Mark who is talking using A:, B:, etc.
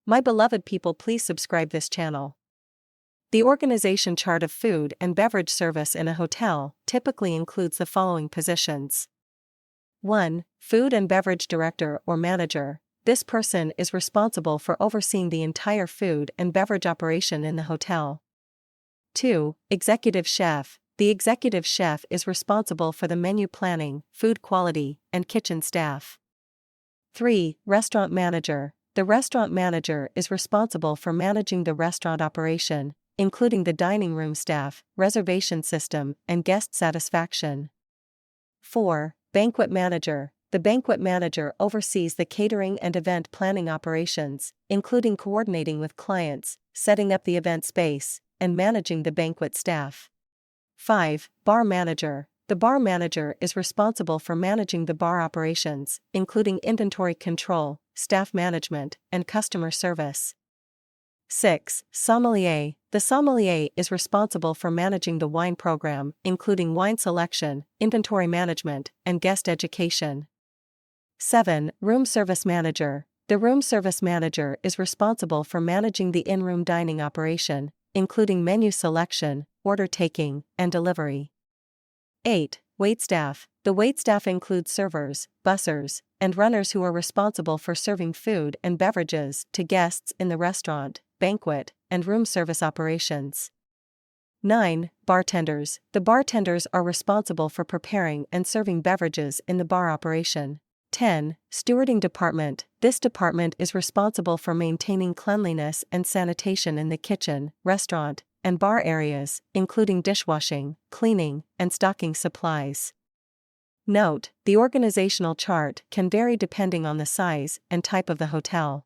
A: My beloved people, please subscribe this channel. The organization chart of food and beverage service in a hotel typically includes the following positions. 1. Food and Beverage Director or Manager. This person is responsible for overseeing the entire food and beverage operation in the hotel. 2. Executive Chef. The executive chef is responsible for the menu planning, food quality, and kitchen staff. 3. Restaurant Manager. The restaurant manager is responsible for managing the restaurant operation, including the dining room staff, reservation system, and guest satisfaction. 4. Banquet Manager. The banquet manager oversees the catering and event planning operations, including coordinating with clients, setting up the event space, and managing the banquet staff. 5. Bar Manager. The bar manager is responsible for managing the bar operations, including inventory control, staff management, and customer service. 6. Sommelier. The sommelier is responsible for managing the wine program, including wine selection, inventory management, and guest education. 7. Room Service Manager. The room service manager is responsible for managing the in-room dining operation, including menu selection, order taking, and delivery. 8. Waitstaff. The waitstaff includes servers, bussers, and runners who are responsible for serving food and beverages to guests in the restaurant, banquet, and room service operations. 9. Bartenders. The bartenders are responsible for preparing and serving beverages in the bar operation. 10. Stewarding Department. This department is responsible for maintaining cleanliness and sanitation in the kitchen, restaurant, and bar areas, including dishwashing, cleaning, and stocking supplies. Note: the organizational chart can vary depending on the size and type of the hotel.